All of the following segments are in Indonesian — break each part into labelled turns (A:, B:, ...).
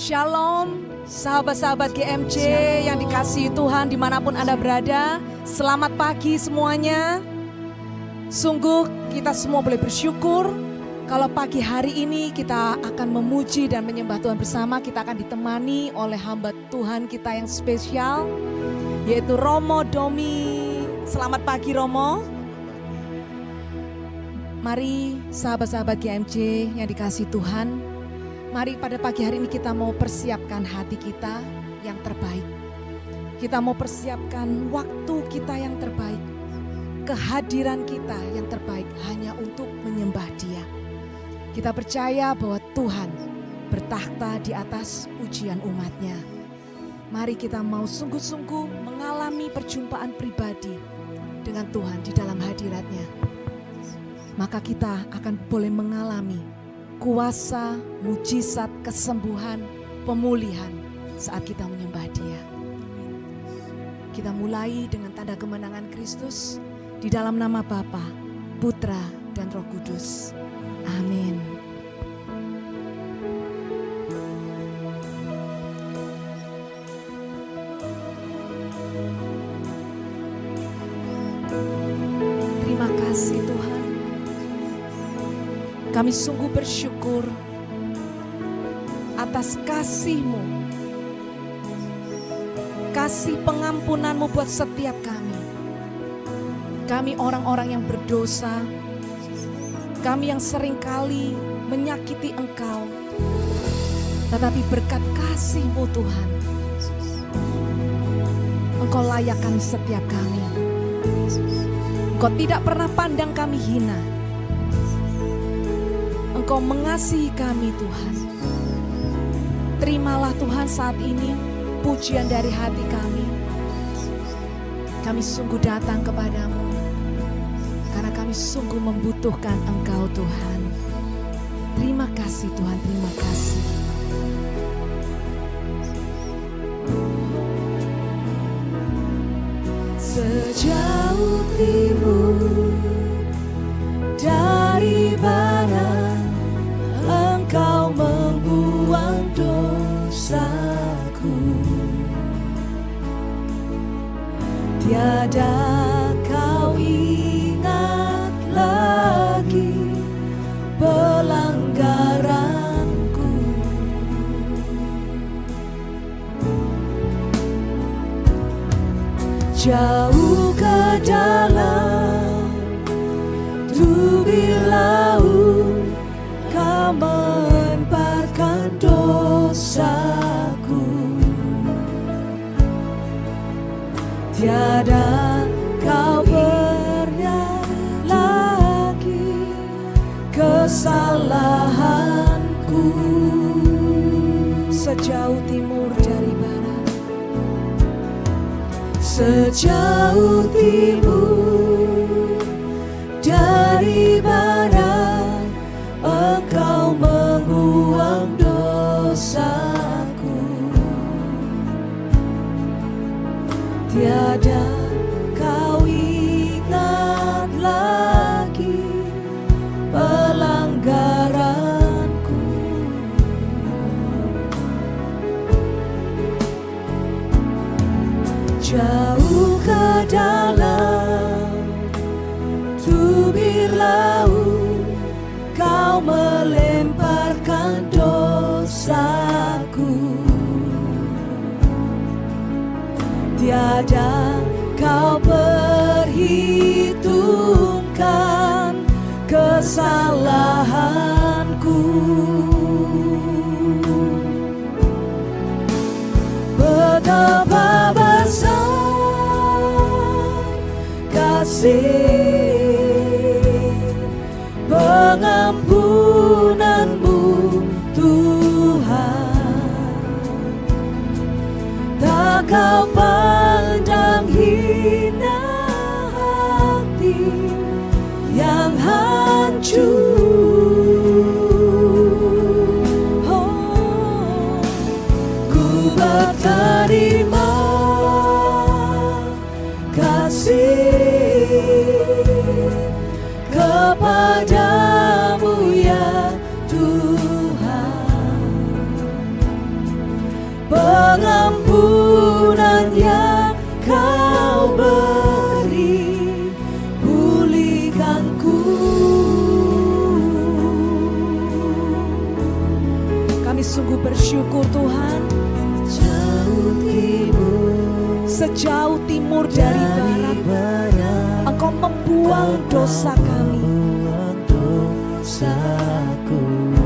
A: Shalom, sahabat-sahabat GMC yang dikasihi Tuhan dimanapun Anda berada. Selamat pagi semuanya. Sungguh kita semua boleh bersyukur kalau pagi hari ini kita akan memuji dan menyembah Tuhan bersama. Kita akan ditemani oleh hamba Tuhan kita yang spesial, yaitu Romo Domi. Selamat pagi Romo. Mari sahabat-sahabat GMC yang dikasihi Tuhan, mari pada pagi hari ini kita mau persiapkan hati kita yang terbaik. Kita mau persiapkan waktu kita yang terbaik. Kehadiran kita yang terbaik hanya untuk menyembah Dia. Kita percaya bahwa Tuhan bertakhta di atas pujian umatnya. Mari kita mau sungguh-sungguh mengalami perjumpaan pribadi dengan Tuhan di dalam hadiratnya. Maka kita akan boleh mengalami kuasa, mujizat, kesembuhan, pemulihan saat kita menyembah Dia. Kita mulai dengan tanda kemenangan Kristus di dalam nama Bapa, Putra, dan Roh Kudus. Amin. Terima kasih Tuhan. Kami sungguh bersyukur atas kasih-Mu, kasih pengampunan-Mu buat setiap kami. Kami orang-orang yang berdosa, kami yang seringkali menyakiti Engkau. Tetapi berkat kasih-Mu Tuhan, Engkau layakkan setiap kami. Engkau tidak pernah pandang kami hina. Engkau mengasihi kami Tuhan. Terimalah Tuhan saat ini pujian dari hati kami. Kami sungguh datang kepadamu karena kami sungguh membutuhkan Engkau Tuhan. Terima kasih Tuhan, terima kasih. Sejauh timur dari barat, Engkau membuang dosaku. Tiada kau ingat lagi pelanggaranku. Jauh ke dalam tubir laut, Kau melemparkan dosaku. Tiada kau pernah lagi kesalahanku. Sejauh timur dari barat, sejauh timur dari barat, Engkau membuang dosaku. Tiada kau ingat lagi pelanggaranku. Jauh ke dalam tubir laut, Kau melemparkan dosaku. Tiada kau perhitungkan kesalahanku. Betapa besar kasih pengampunan-Mu Tuhan. Tak Kau pandang hina hati yang hancur. Oh, ku berterima kasih kepadamu ya Tuhan.
B: pengampunan yang Kau beri, pulihkanku.
A: Kami sungguh bersyukur Tuhan, sejauh timur dari barat, Engkau membuang dosa kami.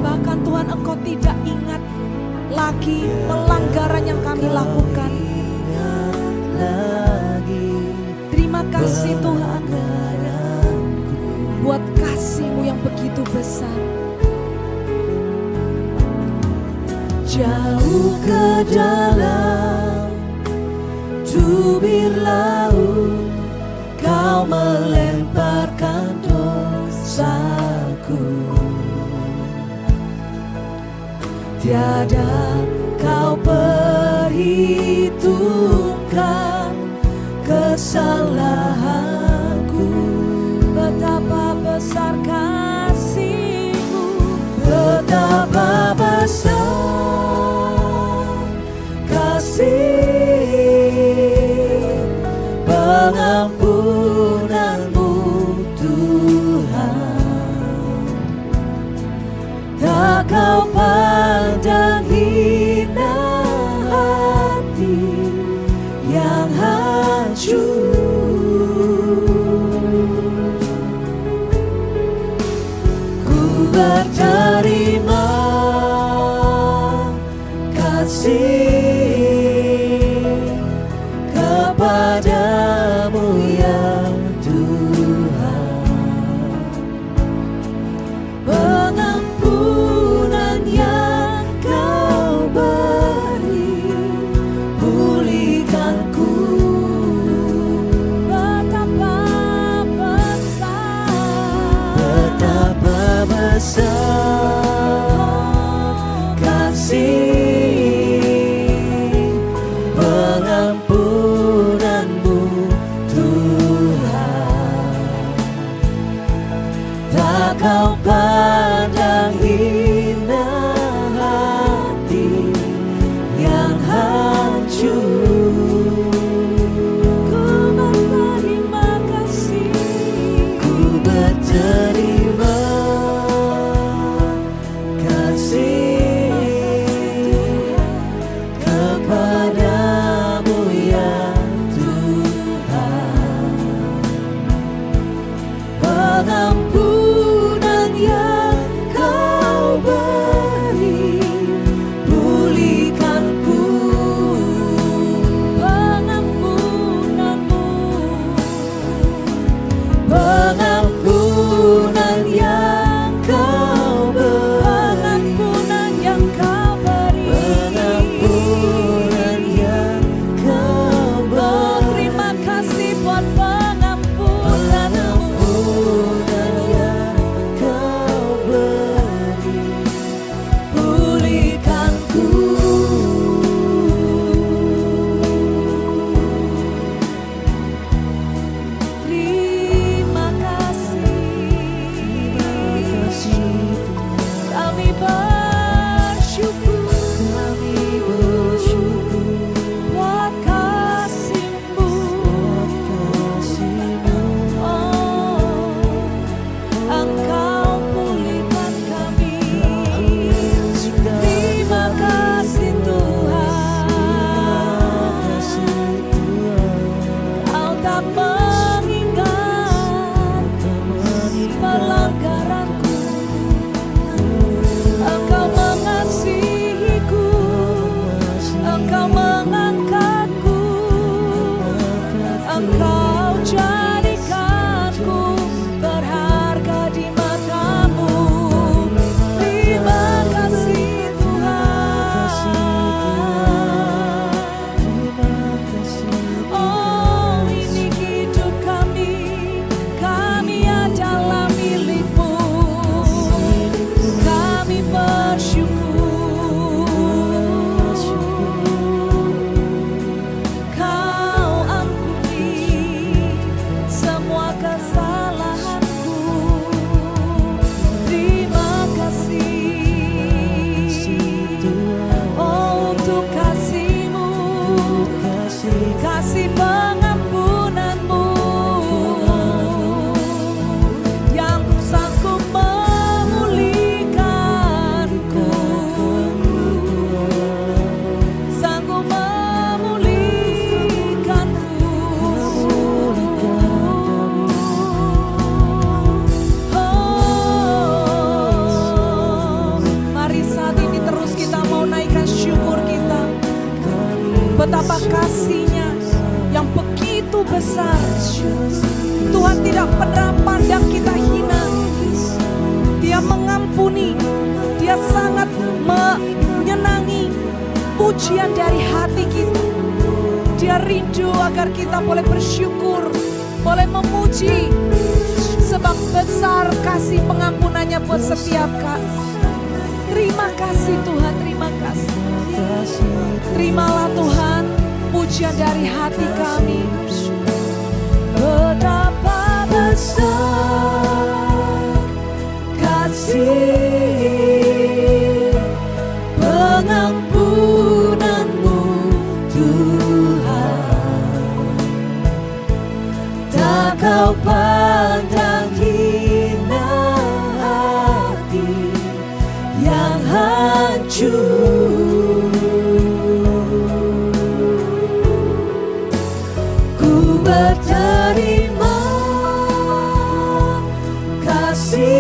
A: Bahkan Tuhan, Engkau tidak ingat lagi pelanggaran yang kami lakukan. Terima kasih Tuhan buat kasih-Mu yang begitu besar.
B: Jauh ke dalam tubir laut, Kau melemparkan dosaku. Tiada Kau perhitungkan kesalahanku.
A: Betapa besar kasih-Mu,
B: Betapa besar kasih pengampunan-Mu Tuhan. Tak Kau pandang hina hati yang hancur. Ku berterima kasih kepadamu ya Tuhan. Pengampunan yang Kau beri, pulihkanku. Betapa besar kasih pengampunan-Mu Tuhan. Tak Kau pandang hina hati yang hancur.
A: Ku berterima kasih.
B: Ku berterima kasih kepadamu ya Tuhan. Pengampunan yang Kau beri, pulihkanku.
A: Pengampunan-Mu,
B: Pengampunan yang Kau beri,
A: pengampunan yang Kau beri.
B: pengampunan yang Kau beri,
A: Terima kasih buat pengampunan-Mu.
B: pengampunan yang Kau beri, pulihkanku.
A: Terima kasih. pujian dari hati kita. Dia rindu agar kita boleh bersyukur, boleh memuji, sebab besar kasih pengampunannya buat setiap kami. Terima kasih Tuhan, terima kasih. Terimalah Tuhan pujian dari hati kami.
B: Betapa besar kasih pengampunan-Mu Tuhan. Tak Kau pandang hina hati yang hancur. Ku berterima kasih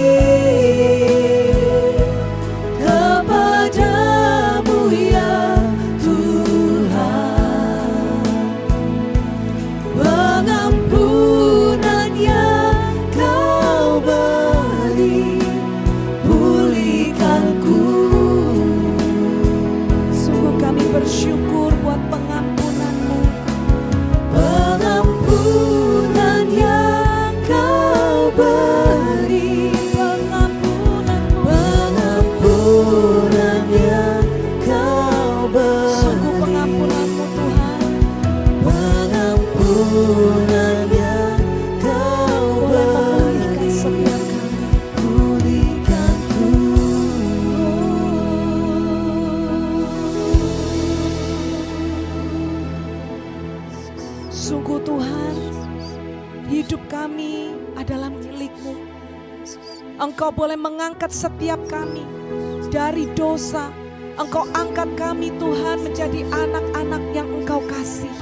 B: kepadamu ya Tuhan. Pengampunan yang Kau beri, pulihkanku.
A: Sungguh kami bersyukur buat pengampunan-Mu.
B: Pengampunan yang Kau beri, pengampunan yang Kau beri.
A: Sungguh pengampunan-Mu Tuhan,
B: Pengampunan yang Kau
A: boleh
B: beri,
A: memulihkan setiap kami.
B: pulihkanku.
A: Sungguh Tuhan, hidup kami adalah milik-Mu. Engkau boleh mengangkat setiap kami dari dosa. Engkau angkat kami Tuhan menjadi anak-anak yang Engkau kasihi.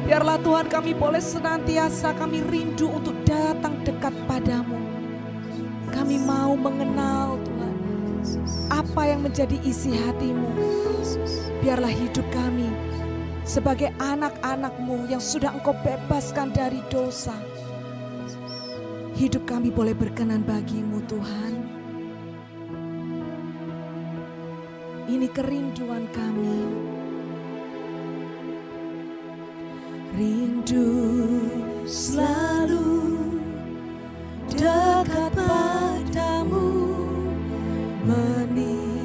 A: Biarlah Tuhan kami boleh senantiasa, kami rindu untuk datang dekat padamu. Kami mau mengenal Tuhan apa yang menjadi isi hati-Mu. Biarlah hidup kami sebagai anak-anak-Mu yang sudah Engkau bebaskan dari dosa. Hidup kami boleh berkenan bagi-Mu Tuhan. Ini kerinduan kami.
B: Rindu selalu dekat padamu, menikmati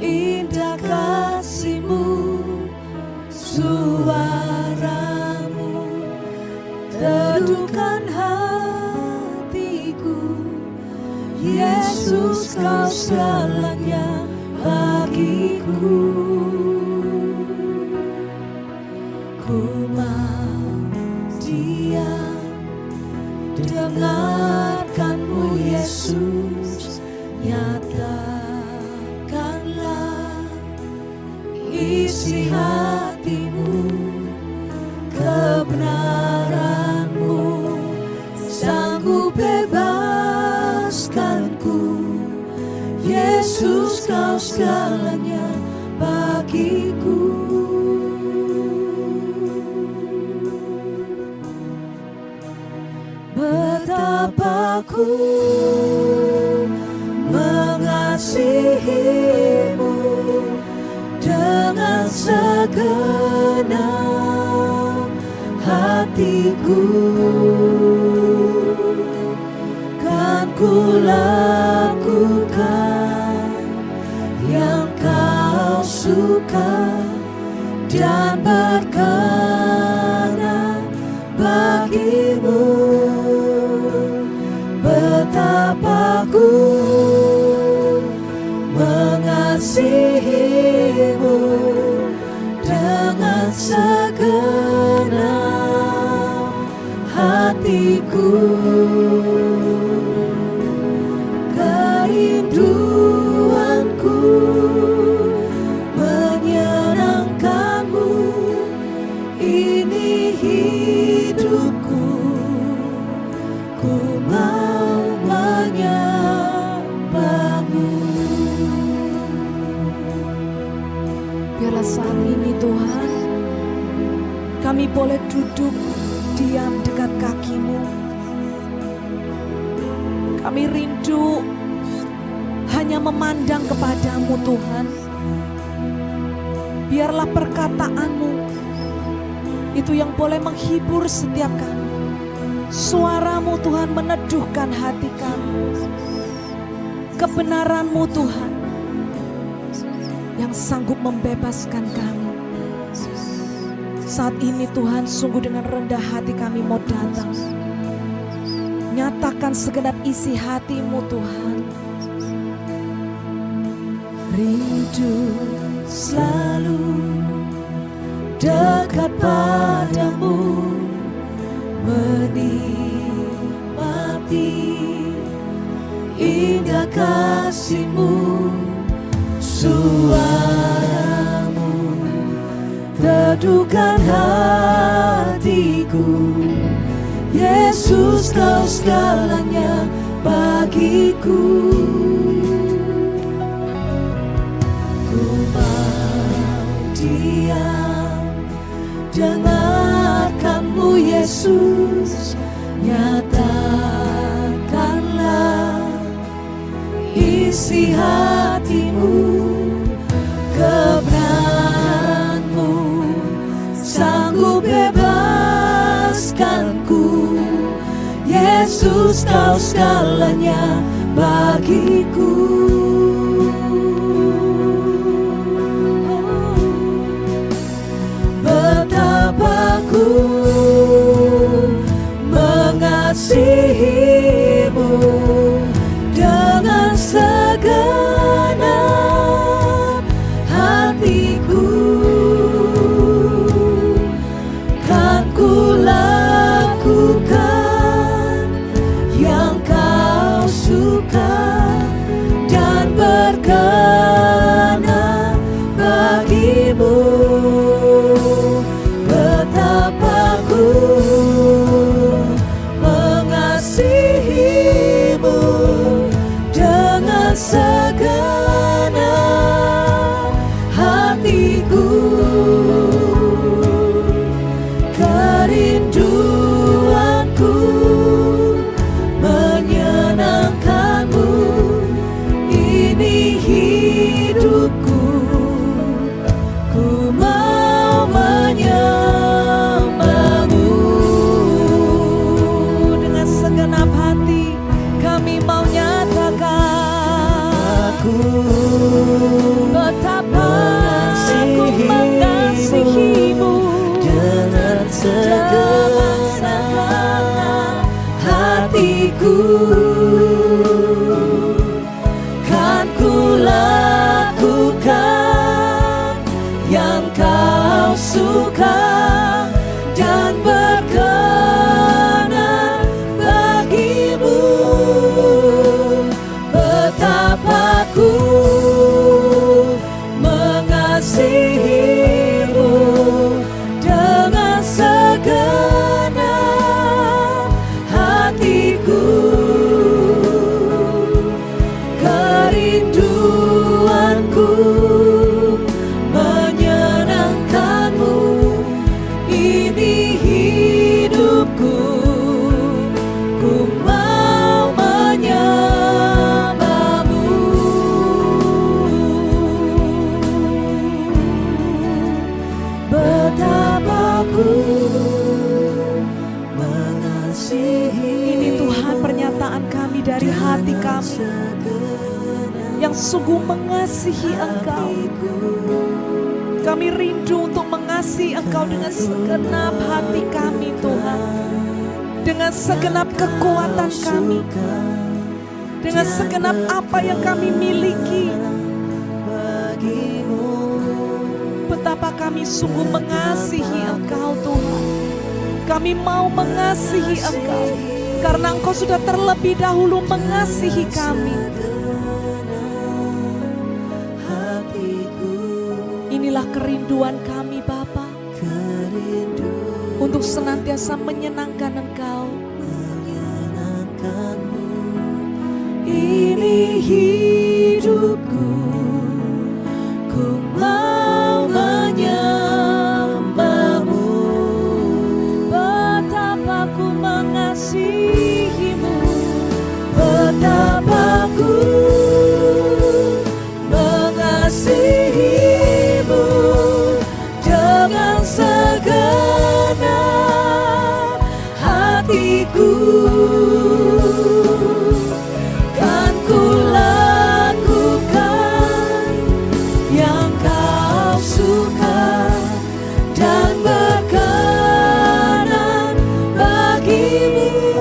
B: indah kasih-Mu, suara-Mu teduhkan hatiku. Yesus, Kau segalanya bagiku. Ku mau diam, dengarkan-Mu Yesus, nyatakanlah isi hati-Mu, kebenaran-Mu sanggup bebaskanku. Yesus, Kau segalanya bagiku. Betapa ku mengasihi-Mu dengan segenap hatiku. Kan ku lakukan yang Kau suka dan berkenan bagi-Mu. Betapa ku mengasihi-Mu dengan segenap hatiku. Kerinduanku menyenangkan-Mu, ini hidupku. Ku mau menyembah-Mu.
A: Biarlah saat ini Tuhan, kami boleh duduk diam dekat kaki-Mu. Kami rindu hanya memandang kepadamu Tuhan. Biarlah perkataanmu itu yang boleh menghibur setiap kami. Suaramu Tuhan meneduhkan hati kami. Kebenaranmu Tuhan yang sanggup membebaskan kami. Saat ini Tuhan, sungguh dengan rendah hati kami mau datang. Nyatakan segenap isi hati-Mu Tuhan.
B: Rindu selalu dekat padamu, menikmati indah kasih-Mu, suaramu teduhkan hatiku. Yesus, Kau segalanya bagiku. Ku mau diam dengarkan-Mu Yesus, nyatakanlah isi hati-Mu, kebenaran-Mu sanggup bebaskanku. Yesus, Kau segalanya bagiku. Betapa ku mengasihi-Mu dengan segenap hatiku. Kan ku lakukan yang Kau suka dan berkenan bagi-Mu. Betapa ku mengasihi-Mu dengan segenap hatiku. Kerinduanku menyenangkan-Mu, ini hidupku. Ku mau menyembah-Mu.
A: Dengan segenap hati kami mau nyatakan, betapa aku mengasihi-Mu
B: dengan segenap hatiku. Kan ku lakukan yang Kau suka dan berkenan bagi-Mu. Betapa ku mengasihi-Mu dengan segenap hatiku. Kerinduanku menyenangkan-Mu, ini hidupku. Ku mau menyembah-Mu. Betapa ku mengasihi.
A: Ini Tuhan pernyataan kami dari hati kami yang sungguh mengasihi Engkau. Kami rindu untuk mengasihi Engkau dengan segenap hati kami Tuhan, dengan segenap kekuatan kami, dengan segenap apa yang kami miliki. Betapa kami sungguh mengasihi Engkau Tuhan. Kami mau mengasihi Engkau karena Engkau sudah terlebih dahulu mengasihi kami. Inilah kerinduan kami Bapa, untuk senantiasa menyenangkan Engkau.
B: Ini hidupku, ku mau menyembah-Mu.
A: Betapa ku mengasihi-Mu,
B: Betapa ku hatiku, kan ku lakukan yang kau suka dan berkenan bagimu.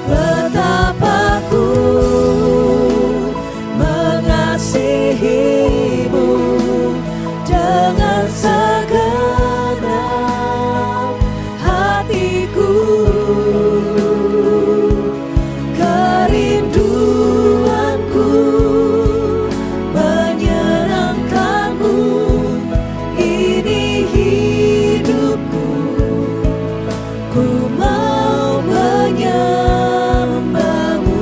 B: Betapa ku mengasihimu dengan segenap hatiku. Kerinduanku menyenangkanmu, ini hidupku, ku mau menyembahmu.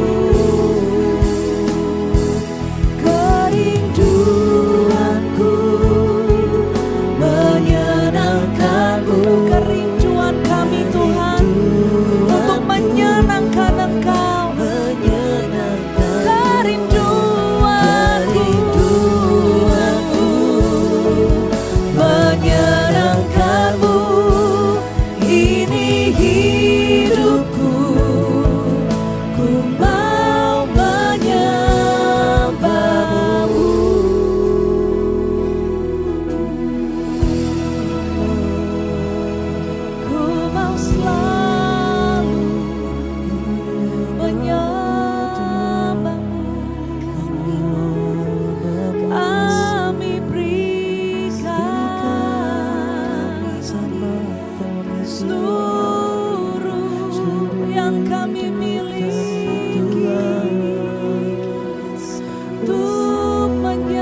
B: Kerinduanku menyenangkanmu,
A: Kerinduan kami Tuhan untuk menyenangkan Engkau.
B: Kerinduanku menyenangkanmu, ini hidupku, ku mau menyembahmu.
A: Ku mau selalu menyembahmu. Kami berikan seluruh yang kami miliki untuk menyembahmu.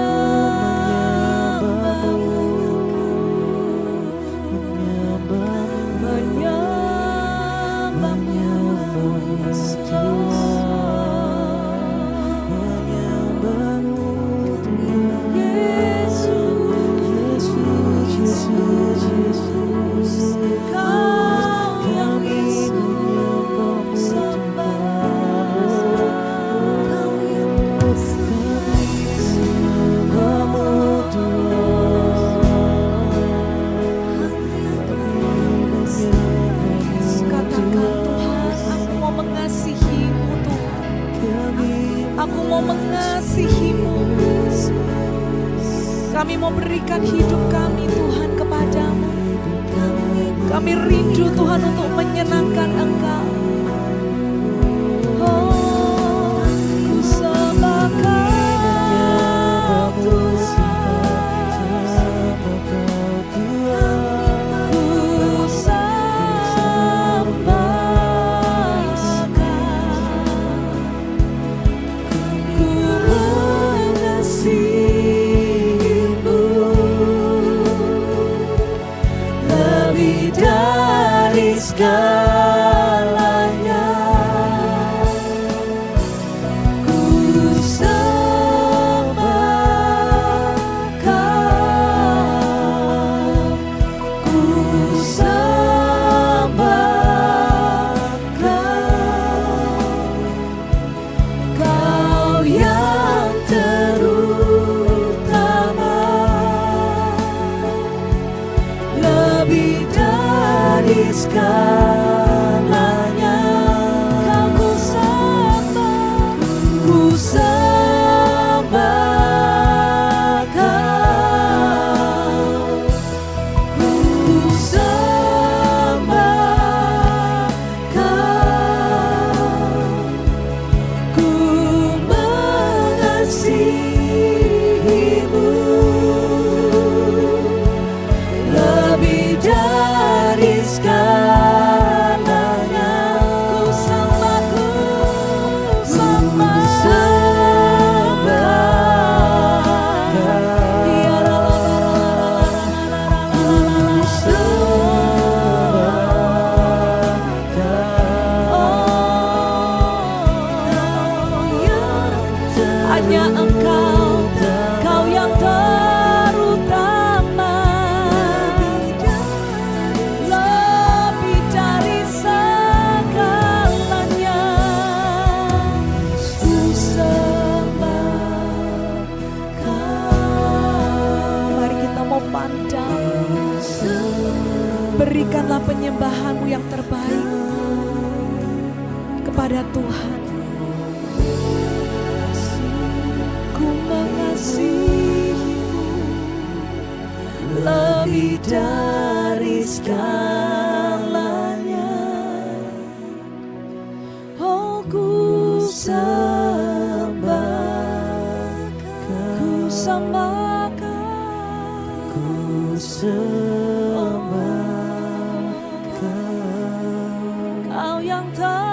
A: Katakan Tuhan, aku mau mengasihimu Tuhan. Aku mau mengasihimu. Kami mau berikan hidup kami Tuhan kepadamu. Kami rindu Tuhan untuk menyenangkan Engkau. Oh, ku sembahkan Tuhan. Ku mengasihimu lebih dari segalanya. Ku sembahkan, ku sembahkan Kau yang terutama, lebih dari segalanya. Kau ku sembah, ku sembahkan, ku sembahkan, ku mengasihimu lebih dari segalanya. yang terbaik kepada Tuhan.
B: Ku mengasihimu lebih dari segalanya. Oh, ku sembahkan, ku sembahkan, ku sembahkan. Kau yang terutama,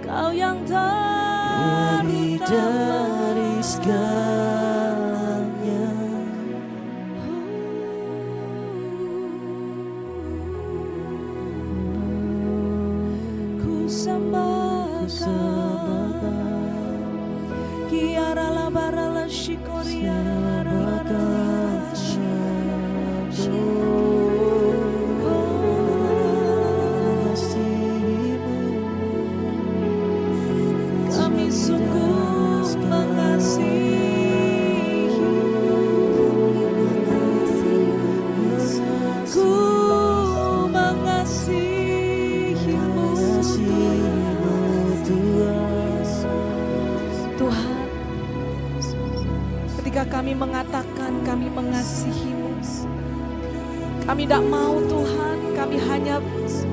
B: Kau yang terutama dari segalanya. Ku sembahkan, Kiara la barala shikoria kami sungguh mengasihi, ku mengasihimu Tuhan. Ketika kami mengatakan kami mengasihimu, kami tidak mau Tuhan, kami hanya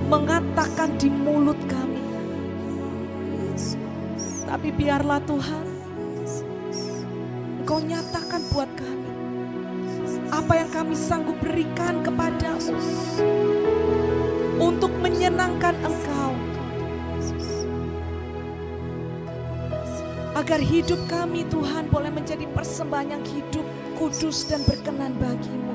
B: mengatakan di mulut kami. Tapi biarlah Tuhan, Engkau nyatakan buat kami apa yang kami sanggup berikan kepadamu untuk menyenangkan Engkau, agar hidup kami Tuhan boleh menjadi persembahan yang hidup, kudus dan berkenan bagimu.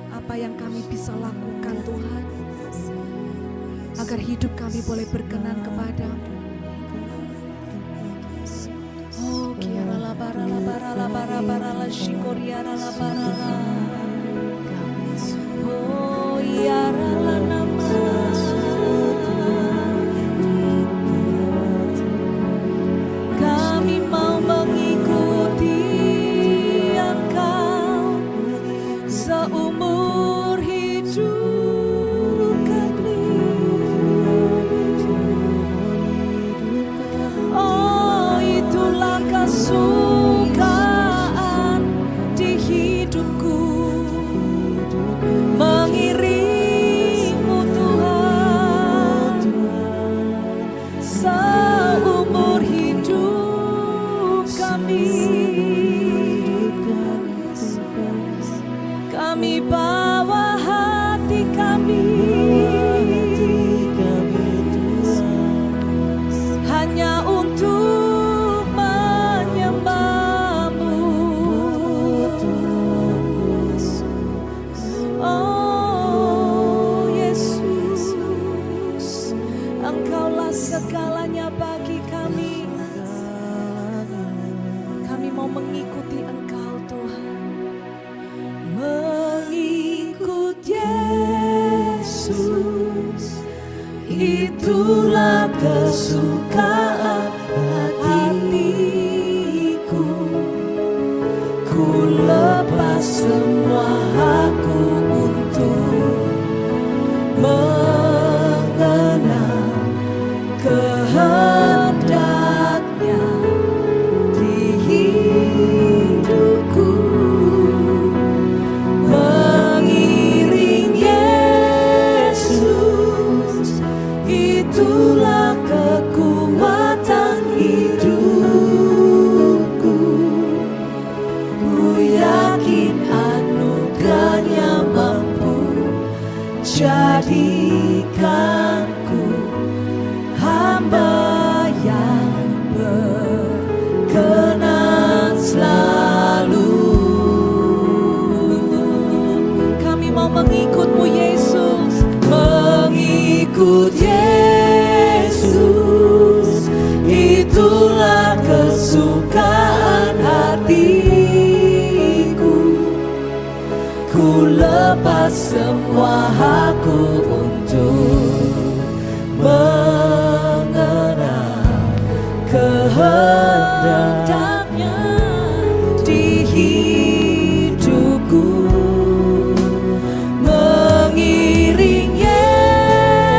B: Apa yang kami bisa lakukan Tuhan, agar hidup kami boleh berkenan kepadamu. Oh, kiara la bara la bara la bara bara la shikoriara la bara la. Oh, iara la nama. Kami mau mengikuti Engkau seumur hidup kami. Oh, itulah kesukaan di hidupku, mengiringmu Tuhan seumur hidup kami. Kami bawa hati kami hanya untuk menyembahmu. Oh Yesus, Engkaulah segalanya bagi kami. Kami mau mengikuti Engkau Tuhan. Mengikut Yesus, itulah kesukaan hatiku. Ku lepas semua hakku untuk mengenal kehendaknya di hidupku. Mengiring Yesus, itulah kekuatan hidupku. Ku yakin anugerahnya mampu jadikanku hamba yang berkenan selalu. Kami mau mengikut-Mu Yesus, mengikut Yesus, itulah kesukaan hatiku. ku lepas semua hakku untuk mengenal kehendaknya di hidupku. Mengiring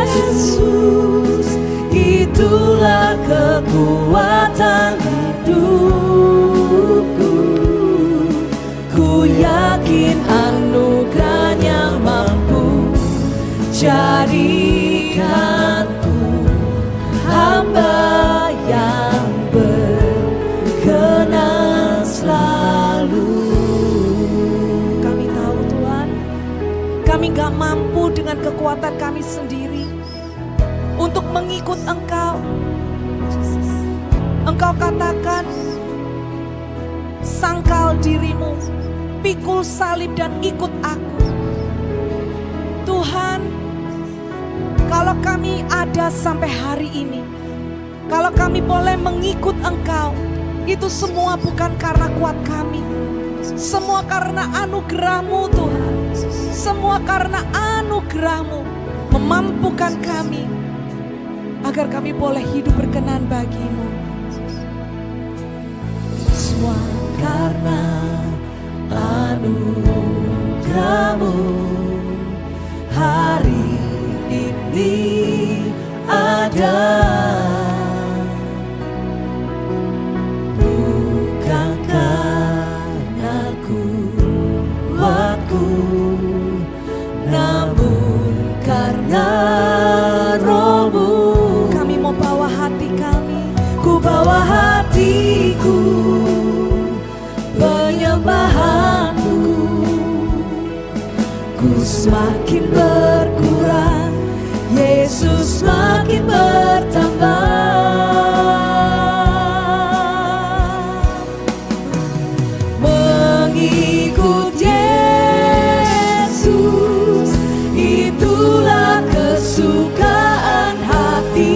B: Yesus, itulah kekuatan hidupku. Ku yakin anugerahnya mampu jadikanku hamba yang berkenan selalu. Kami tahu Tuhan, kami gak mampu dengan kekuatan kami sendiri untuk mengikut Engkau. Engkau katakan, sangkal dirimu, pikul salib dan ikut aku. Tuhan, kalau kami ada sampai hari ini, kalau kami boleh mengikut Engkau, itu semua bukan karena kuat kami, semua karena anugerah-Mu Tuhan. Semua karena anugerah-Mu memampukan kami agar kami boleh hidup berkenan bagi-Mu. Semua karena anugerah-Mu hari ini ada. Bukan karena kuatku, namun karena Roh-Mu. Kami mau bawa hati kami, ku bawa hatiku, penyembahanku. Ku semakin berkurang, Yesus semakin bertambah. Mengikut Yesus, itulah kesukaan hatiku.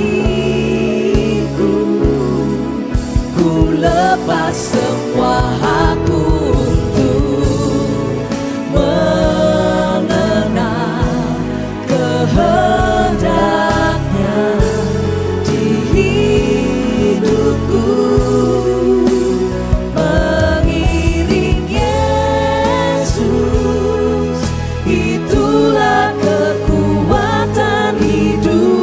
B: Ku lepas semua hakku untuk mengenal kehendaknya di hidupku. Mengiring Yesus, itulah kekuatan hidupku.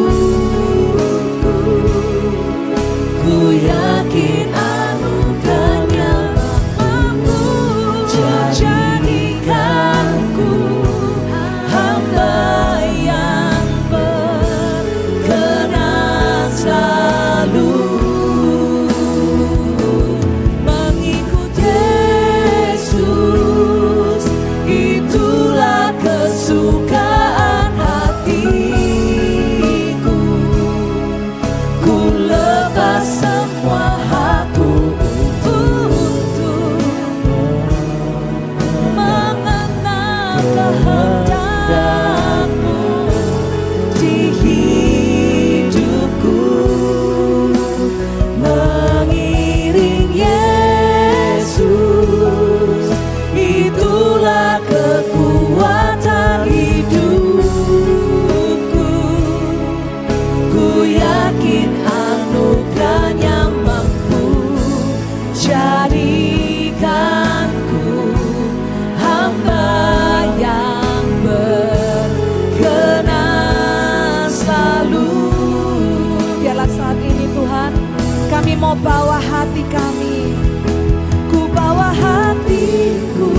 B: Ku yakin anugerahnya mampu jadikanku hamba yang berkenan selalu. Mengikut Yesus, itulah kesukaan hatiku. Ku lepas semua hakku untuk mengenal kehendak-Mu di hidupku. Mengiring Yesus, itulah kekuatan hidupku. Ku yakin anugerahnya mampu jadikanku hamba yang berkenan selalu. Biarlah saat ini Tuhan, kami mau bawa hati kami, ku bawa hatiku,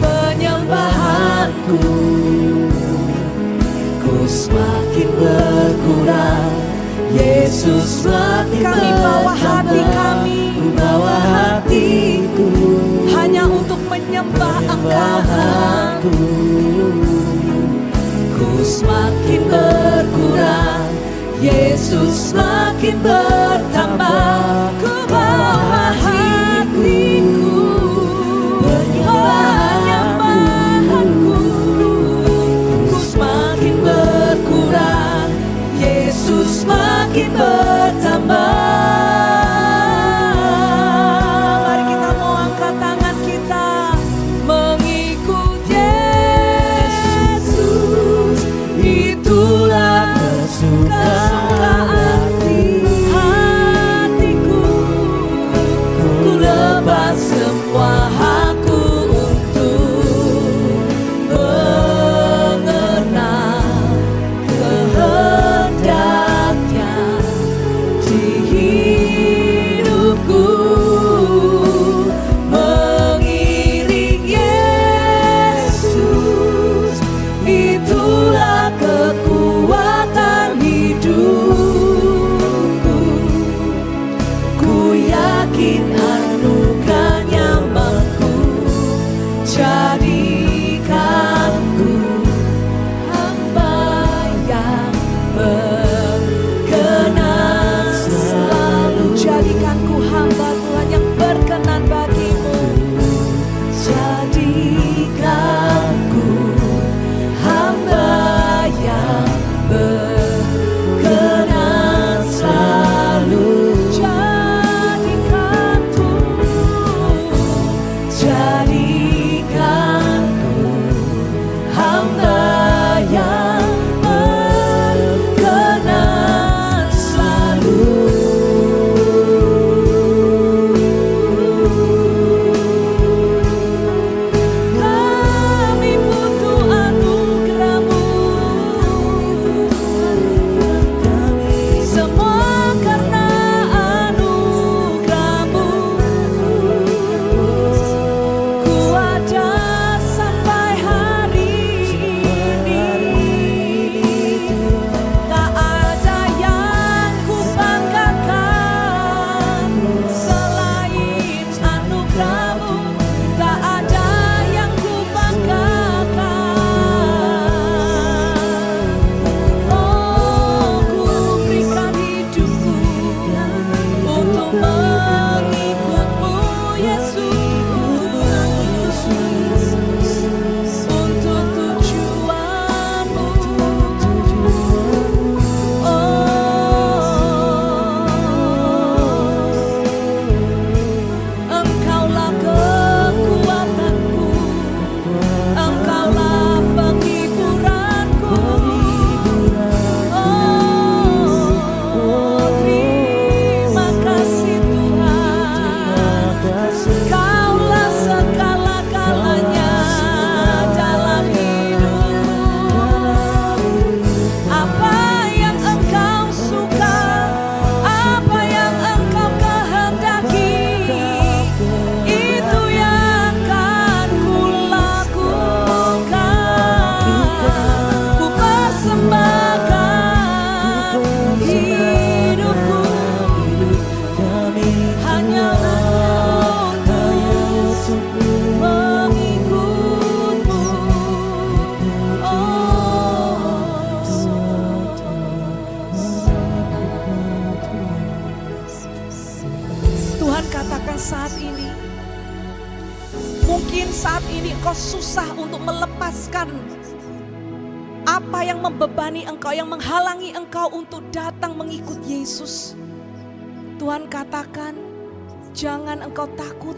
B: penyembahanku. Ku semakin berkurang, Yesus semakin
A: Kami bawa hati
B: bertambah.
A: kami,
B: Ku bawa hatiku,
A: hanya untuk menyembah Engkau Tuhan.
B: ku semakin berkurang, Yesus semakin bertambah. Ku bawa hatiku, penyembahanku. Ku semakin berkurang, Yesus semakin bertambah. Mari kita mau angkat tangan kita mengikuti Mungkin saat ini engkau susah untuk melepaskan apa yang membebani engkau, yang menghalangi engkau untuk datang mengikut Yesus. Tuhan katakan, jangan engkau takut.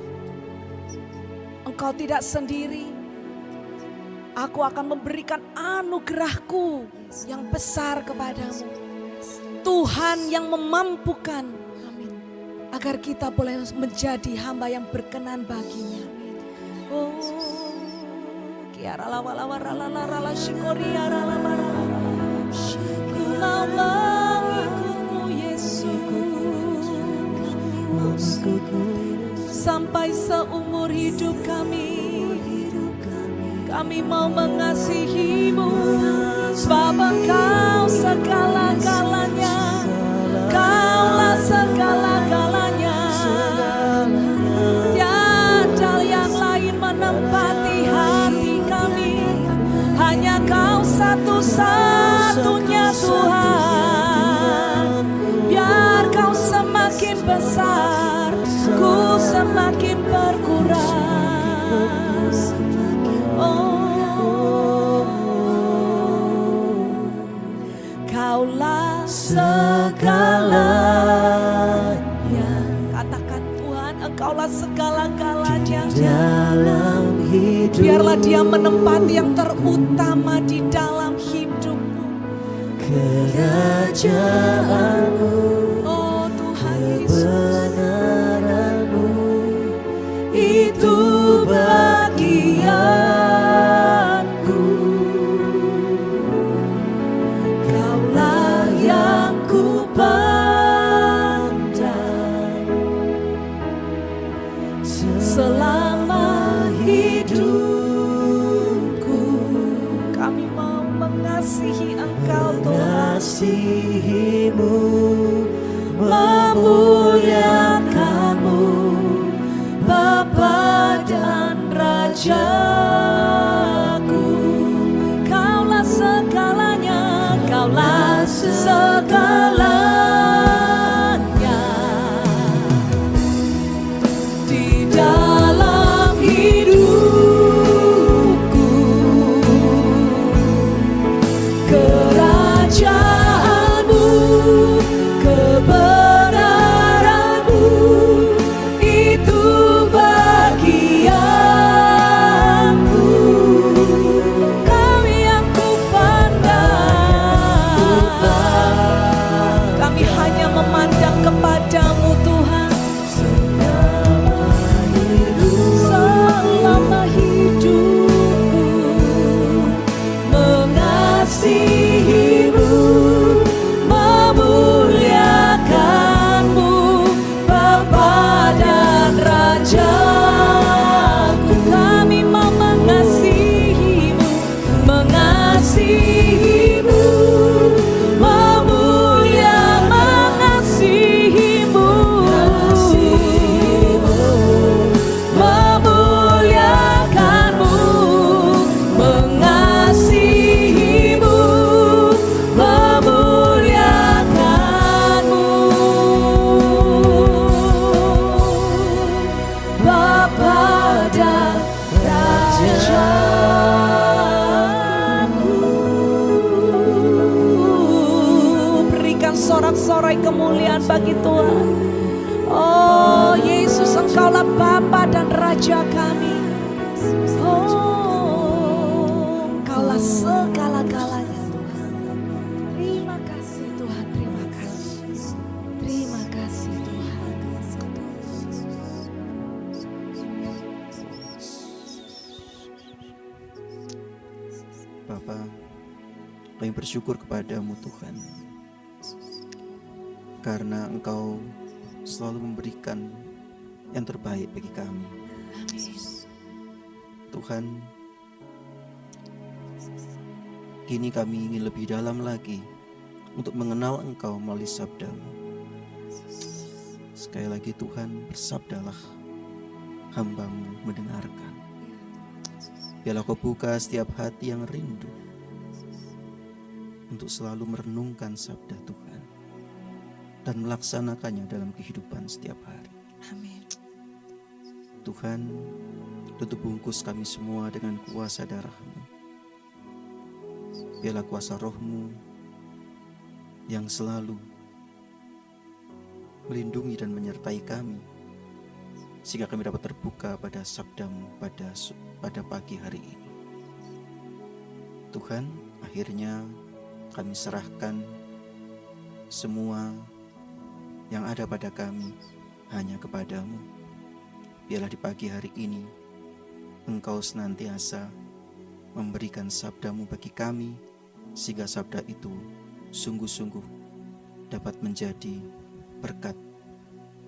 B: Engkau tidak sendiri. Aku akan memberikan anugerahku yang besar kepadamu. Tuhan yang memampukan agar kita boleh menjadi hamba yang berkenan baginya. Oh, kiara lawa lawa rala rala shikoria rala rala. Ku mau mengikutmu Yesus, sampai seumur hidup kami. Kami mau mengasihimu, Bapa, Kau segala-galanya, Kaulah segala-galanya. Tiada yang lain menempati hati kami, hanya Kau satu-satunya Tuhan. Biar Kau semakin besar, ku semakin berkurang. Kaulah segalanya. Katakan, Tuhan, Engkaulah segala-galanya dalam hidup. Biarlah Dia menempati yang terutama di dalam hidupmu. Kerajaanmu, oh Tuhan Yesus, kebenaranmu itu bagianku. Kaulah yang ku pandang selama hidupku. Kami mau mengasihi Engkau, Tuhan. Mengasihimu, memuliakanmu, Bapa dan Rajaku. Kaulah segalanya, Kaulah segalanya di dalam hidupku. Kerajaanmu, kebenaranmu itu bagianku. Kau yang ku pandang, kami hanya memandang kepadamu Tuhan. Selama hidupku mengasihimu, memuliakanmu, Bapa dan Rajaku. Kami mau mengasihimu, mengasihimu, mengasihimu, memuliakanmu, mengasihimu, memuliakanmu, Bapa dan Rajaku. Berikan sorak-sorai kemuliaan bagi Tuhan. Oh Yesus, Engkaulah Bapa dan Raja kami. Oh, Engkaulah segala-galanya Tuhan. Terima kasih Tuhan, terima kasih. Terima kasih Tuhan.
C: Bapa, kami bersyukur kepadamu Tuhan, karena Engkau selalu memberikan yang terbaik bagi kami. Tuhan, kini kami ingin lebih dalam lagi untuk mengenal Engkau melalui sabda-Mu. Sekali lagi Tuhan, bersabdalah, hamba-Mu mendengarkan. Biarlah Kau buka setiap hati yang rindu untuk selalu merenungkan sabda Tuhan dan melaksanakannya dalam kehidupan setiap hari.
B: Amin.
C: Tuhan, Tutup bungkus kami semua dengan kuasa darah-Mu. Biarlah kuasa Roh-Mu yang selalu melindungi dan menyertai kami, sehingga kami dapat terbuka pada sabda-Mu pada pagi hari ini. Tuhan, akhirnya kami serahkan semua yang ada pada kami hanya kepada-Mu. Biarlah di pagi hari ini Engkau senantiasa memberikan sabda-Mu bagi kami, sehingga sabda itu sungguh-sungguh dapat menjadi berkat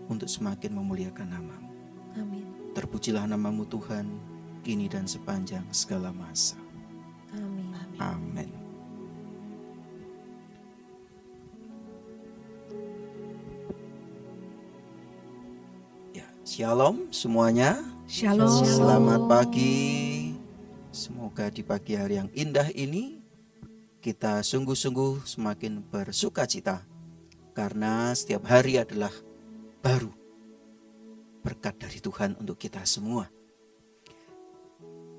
C: untuk semakin memuliakan nama-Mu.
B: Amin.
C: Terpujilah nama-Mu Tuhan, kini dan sepanjang segala masa.
B: Amin.
C: Amin. Ya, shalom semuanya.
A: Shalom.
C: Selamat pagi. Semoga di pagi hari yang indah ini kita sungguh-sungguh semakin bersuka cita, karena setiap hari adalah baru berkat dari Tuhan untuk kita semua.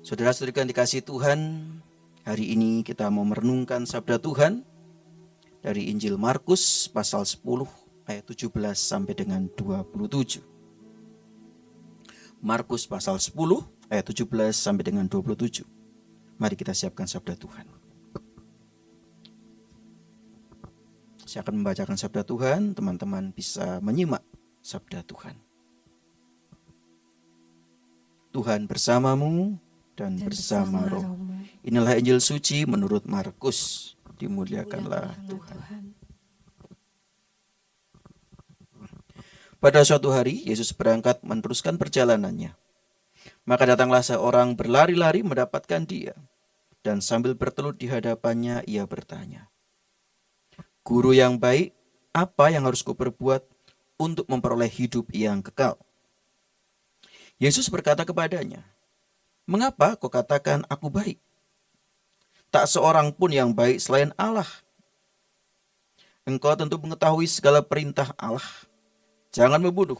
C: Saudara-saudara yang dikasihi Tuhan, hari ini kita mau merenungkan sabda Tuhan dari Injil Markus pasal 10 ayat 17 sampai dengan 27. Markus pasal 10 ayat 17 sampai dengan 27. Mari kita siapkan sabda Tuhan. Saya akan membacakan sabda Tuhan, teman-teman bisa menyimak sabda Tuhan. Tuhan bersamamu dan bersama roh. Inilah Injil suci menurut Markus. Dimuliakanlah Tuhan. Pada suatu hari, Yesus berangkat meneruskan perjalanannya. Maka datanglah seorang berlari-lari mendapatkan dia, dan sambil bertelut di hadapannya, ia bertanya, "Guru yang baik, apa yang harus kuperbuat untuk memperoleh hidup yang kekal?" Yesus berkata kepadanya, "Mengapa kau katakan aku baik? Tak seorang pun yang baik selain Allah. Engkau tentu mengetahui segala perintah Allah. Jangan membunuh,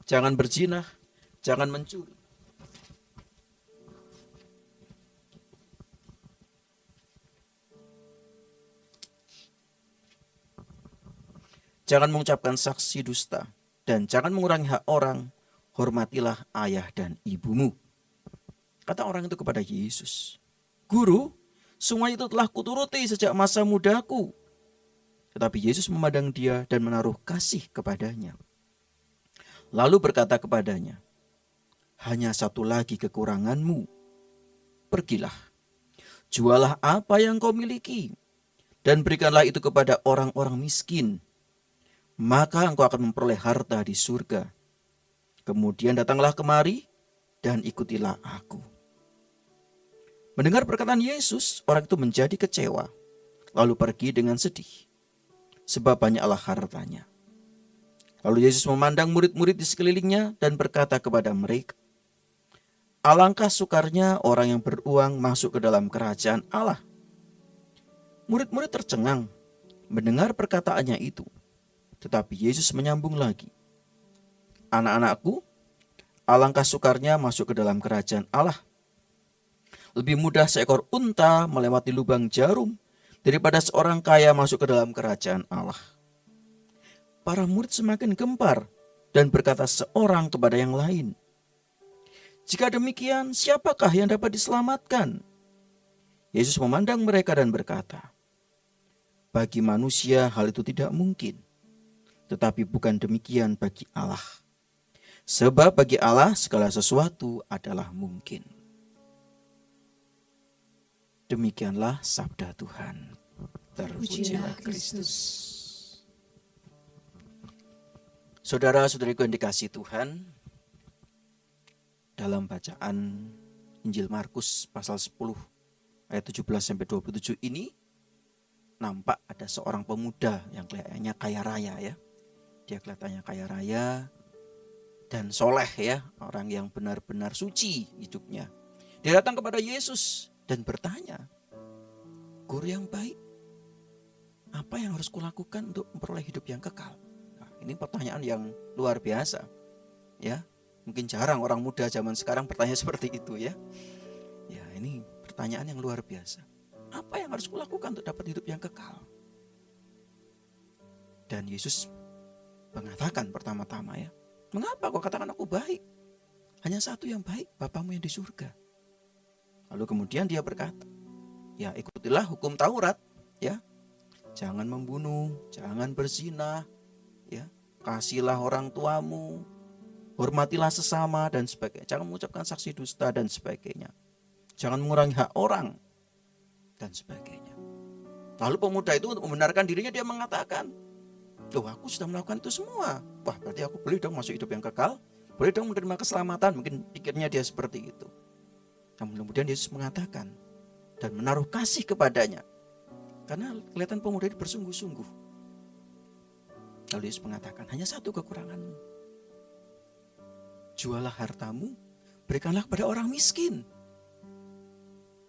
C: jangan berzina, jangan mencuri. Jangan mengucapkan saksi dusta, dan jangan mengurangi hak orang. Hormatilah ayah dan ibumu." Kata orang itu kepada Yesus, "Guru, semua itu telah kuturuti sejak masa mudaku." Tetapi Yesus memandang dia dan menaruh kasih kepadanya. Lalu berkata kepadanya, "Hanya satu lagi kekuranganmu. Pergilah, jualah apa yang kau miliki, dan berikanlah itu kepada orang-orang miskin. Maka engkau akan memperoleh harta di surga. Kemudian datanglah kemari dan ikutilah aku." Mendengar perkataan Yesus, orang itu menjadi kecewa, lalu pergi dengan sedih, sebab banyaklah hartanya. Lalu Yesus memandang murid-murid di sekelilingnya dan berkata kepada mereka, "Alangkah sukarnya orang yang beruang masuk ke dalam kerajaan Allah." Murid-murid tercengang mendengar perkataannya itu. Tetapi Yesus menyambung lagi, "Anak-anakku, alangkah sukarnya masuk ke dalam kerajaan Allah. Lebih mudah seekor unta melewati lubang jarum daripada seorang kaya masuk ke dalam kerajaan Allah." Para murid semakin gempar dan berkata seorang kepada yang lain, "Jika demikian, siapakah yang dapat diselamatkan?" Yesus memandang mereka dan berkata, "Bagi manusia hal itu tidak mungkin, tetapi bukan demikian bagi Allah. Sebab bagi Allah segala sesuatu adalah mungkin." Demikianlah sabda Tuhan. Terpujilah Kristus. Saudara-saudariku yang dikasihi Tuhan, dalam bacaan Injil Markus pasal 10 ayat 17 sampai 27 ini nampak ada seorang pemuda yang kelihatannya kaya raya ya. Dia kelihatannya kaya raya dan soleh ya, orang yang benar-benar suci hidupnya. Dia datang kepada Yesus dan bertanya, "Guru yang baik, apa yang harus kulakukan untuk memperoleh hidup yang kekal?" Nah, ini pertanyaan yang luar biasa ya. Mungkin jarang orang muda zaman sekarang bertanya seperti itu ya. Ya, ini pertanyaan yang luar biasa. Apa yang harus kulakukan untuk dapat hidup yang kekal? Dan Yesus mengatakan pertama-tama ya, mengapa kau katakan aku baik? Hanya satu yang baik, Bapamu yang di surga. Lalu kemudian dia berkata, ya ikutilah hukum Taurat, ya. Jangan membunuh, jangan berzina, ya. Kasihilah orang tuamu, hormatilah sesama dan sebagainya. Jangan mengucapkan saksi dusta dan sebagainya. Jangan mengurangi hak orang dan sebagainya. Lalu pemuda itu untuk membenarkan dirinya dia mengatakan, loh aku sudah melakukan itu semua. Wah berarti aku boleh dong masuk hidup yang kekal. Boleh dong menerima keselamatan. Mungkin pikirnya dia seperti itu. Namun kemudian Yesus mengatakan dan menaruh kasih kepadanya. Karena kelihatan pemuda itu bersungguh-sungguh. Lalu Yesus mengatakan hanya satu kekuranganmu. Jualah hartamu, berikanlah kepada orang miskin.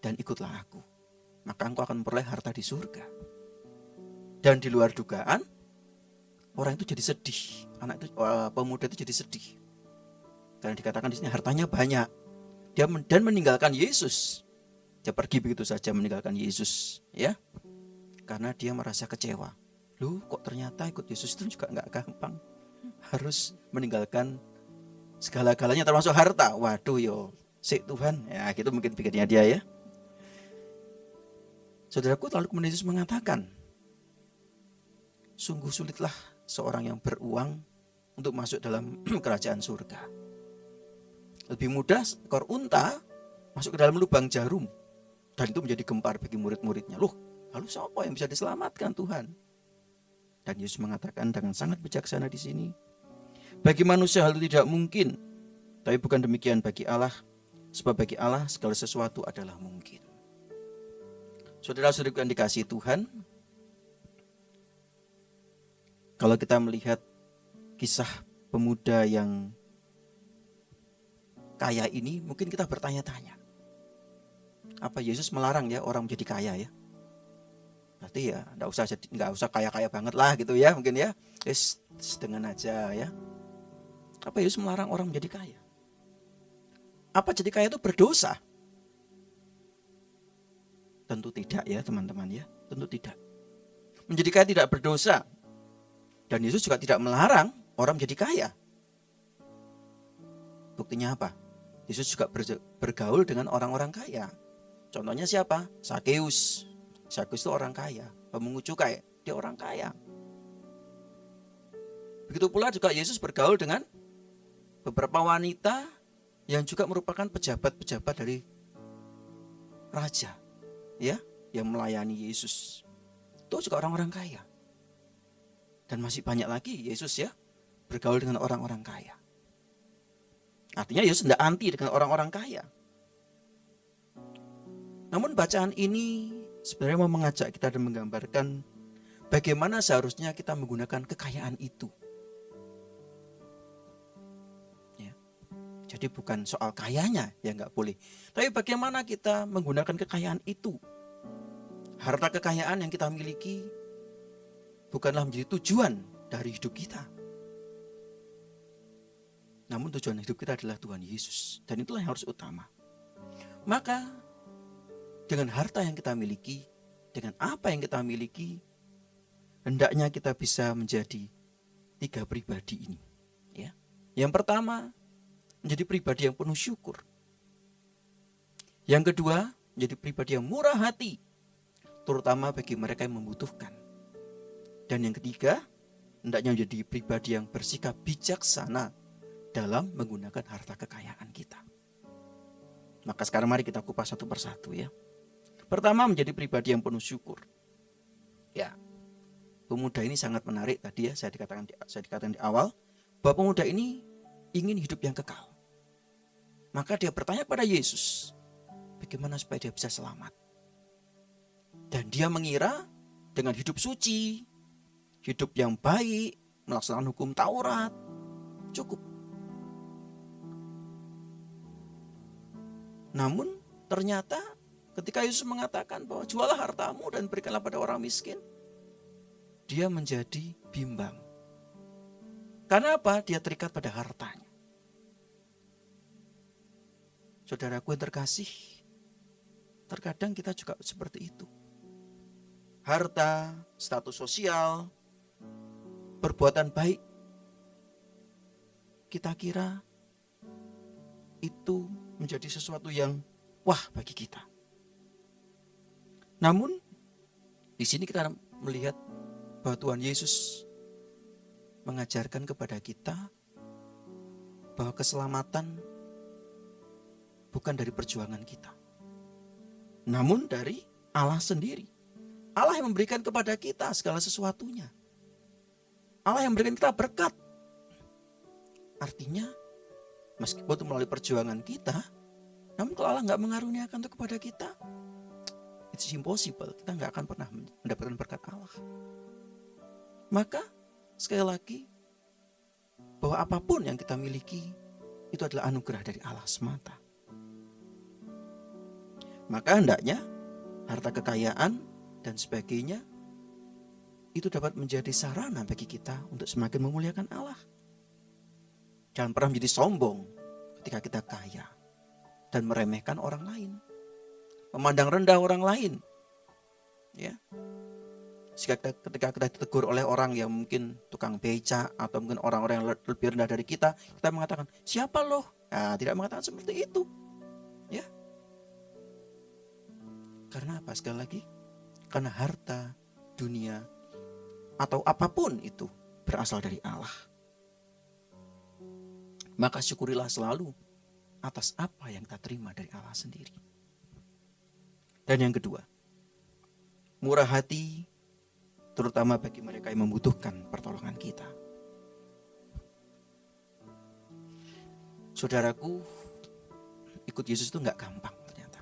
C: Dan ikutlah aku. Maka engkau akan memperoleh harta di surga. Dan di luar dugaan, orang itu jadi sedih. Pemuda itu jadi sedih. Karena dikatakan di sini hartanya banyak. Dia dan meninggalkan Yesus. Dia pergi begitu saja meninggalkan Yesus, ya. Karena dia merasa kecewa. Loh, kok ternyata ikut Yesus itu juga nggak gampang. Harus meninggalkan segala-galanya termasuk harta. Waduh yo, Tuhan. Ya, gitu mungkin pikirnya dia ya. Saudaraku, lalu kemudian Yesus mengatakan, sungguh sulitlah seorang yang beruang untuk masuk dalam kerajaan surga. Lebih mudah ekor unta masuk ke dalam lubang jarum. Dan itu menjadi gempar bagi murid-muridnya. Loh, lalu siapa yang bisa diselamatkan Tuhan? Dan Yesus mengatakan dengan sangat bijaksana di sini, bagi manusia hal itu tidak mungkin, tapi bukan demikian bagi Allah, sebab bagi Allah segala sesuatu adalah mungkin. Saudara-saudara yang dikasihi Tuhan, kalau kita melihat kisah pemuda yang kaya ini, mungkin kita bertanya-tanya, apa Yesus melarang ya orang menjadi kaya ya? Berarti ya nggak usah kaya-kaya banget lah gitu ya, mungkin ya, dengan aja ya. Apa Yesus melarang orang menjadi kaya? Apa jadi kaya itu berdosa? Tentu tidak ya teman-teman ya, tentu tidak. Menjadi kaya tidak berdosa. Dan Yesus juga tidak melarang orang menjadi kaya. Buktinya apa? Yesus juga bergaul dengan orang-orang kaya. Contohnya siapa? Sakeus. Sakeus itu orang kaya, pemungut cukai, dia orang kaya. Begitu pula juga Yesus bergaul dengan beberapa wanita yang juga merupakan pejabat-pejabat dari raja, ya, yang melayani Yesus. Itu juga orang-orang kaya. Dan masih banyak lagi Yesus ya bergaul dengan orang-orang kaya. Artinya Yesus tidak anti dengan orang-orang kaya. Namun bacaan ini sebenarnya mau mengajak kita dan menggambarkan bagaimana seharusnya kita menggunakan kekayaan itu. Ya. Jadi bukan soal kayanya yang nggak boleh, tapi bagaimana kita menggunakan kekayaan itu. Harta kekayaan yang kita miliki bukanlah menjadi tujuan dari hidup kita. Namun tujuan hidup kita adalah Tuhan Yesus. Dan itulah yang harus utama. Maka dengan harta yang kita miliki, dengan apa yang kita miliki, hendaknya kita bisa menjadi 3 pribadi ini. Ya. Yang pertama, menjadi pribadi yang penuh syukur. Yang kedua, menjadi pribadi yang murah hati, terutama bagi mereka yang membutuhkan. Dan yang ketiga, hendaknya menjadi pribadi yang bersikap bijaksana dalam menggunakan harta kekayaan kita. Maka sekarang mari kita kupas satu persatu ya. Pertama, menjadi pribadi yang penuh syukur. Ya, pemuda ini sangat menarik tadi ya, saya dikatakan di awal, bahwa pemuda ini ingin hidup yang kekal. Maka dia bertanya pada Yesus, bagaimana supaya dia bisa selamat? Dan dia mengira dengan hidup suci, hidup yang baik, melaksanakan hukum Taurat, cukup. Namun ternyata ketika Yesus mengatakan bahwa jualah hartamu dan berikanlah pada orang miskin, dia menjadi bimbang. Karena apa? Dia terikat pada hartanya. Saudaraku yang terkasih, terkadang kita juga seperti itu. Harta, status sosial, perbuatan baik, kita kira itu menjadi sesuatu yang wah bagi kita. Namun, di sini kita melihat bahwa Tuhan Yesus mengajarkan kepada kita bahwa keselamatan bukan dari perjuangan kita, namun dari Allah sendiri. Allah yang memberikan kepada kita segala sesuatunya. Allah yang memberikan kita berkat. Artinya, meskipun itu melalui perjuangan kita, namun kalau Allah nggak mengaruniakan itu kepada kita, it's impossible. Kita nggak akan pernah mendapatkan berkat Allah. Maka, sekali lagi, bahwa apapun yang kita miliki, itu adalah anugerah dari Allah semata. Maka hendaknya, harta kekayaan, dan sebagainya, itu dapat menjadi sarana bagi kita untuk semakin memuliakan Allah. Jangan pernah menjadi sombong ketika kita kaya dan meremehkan orang lain, memandang rendah orang lain. Ya, ketika kita ditegur oleh orang yang mungkin tukang beca atau mungkin orang-orang yang lebih rendah dari kita mengatakan, siapa loh? Nah, tidak mengatakan seperti itu. Ya, karena apa? Sekali lagi, karena harta, dunia, atau apapun itu berasal dari Allah. Maka syukurilah selalu atas apa yang kita terima dari Allah sendiri. Dan yang kedua, murah hati, terutama bagi mereka yang membutuhkan pertolongan kita. Saudaraku, ikut Yesus itu gak gampang ternyata.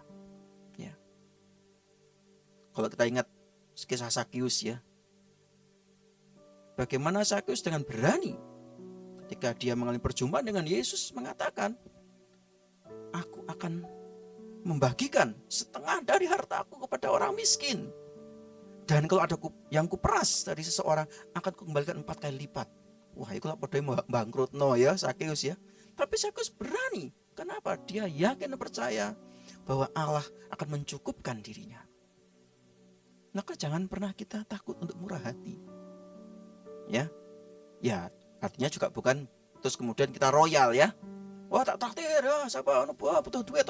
C: Ya. Kalau kita ingat kisah Sakius ya, bagaimana Sakius dengan berani ketika dia mengalami perjumpaan dengan Yesus mengatakan, aku akan membagikan setengah dari hartaku kepada orang miskin. Dan kalau ada yang kuperas dari seseorang, akan kukembalikan 4 kali lipat. Wah, itu lah padahal bangkrut ya Sakius ya. Tapi Sakius berani. Kenapa? Dia yakin dan percaya bahwa Allah akan mencukupkan dirinya. Maka jangan pernah kita takut untuk murah hati. Ya, artinya juga bukan terus kemudian kita royal ya. Wah, tak traktir ya, siapa butuh duit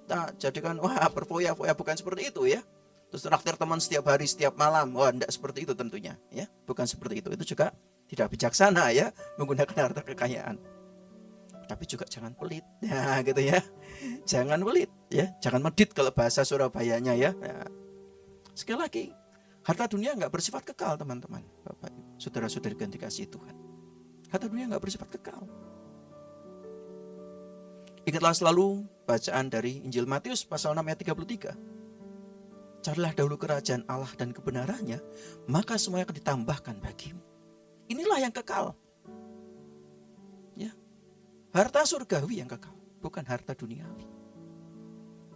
C: tak jadikan wah berfoya-foya, bukan seperti itu ya. Terus traktir teman setiap hari, setiap malam. Wah, tidak seperti itu tentunya ya. Bukan seperti itu. Itu juga tidak bijaksana ya, menggunakan harta kekayaan. Tapi juga jangan pelit. Ya, gitu ya. Jangan pelit ya, jangan medit kalau bahasa Surabayanya ya. Nah, sekali lagi, harta dunia nggak bersifat kekal, teman-teman, Bapak, saudara-saudari yang dikasihi Tuhan. Harta dunia nggak bersifat kekal. Ingatlah selalu bacaan dari Injil Matius pasal 6 ayat 33. Carilah dahulu kerajaan Allah dan kebenarannya, maka semuanya akan ditambahkan bagimu. Inilah yang kekal. Ya, harta surgawi yang kekal, bukan harta duniawi.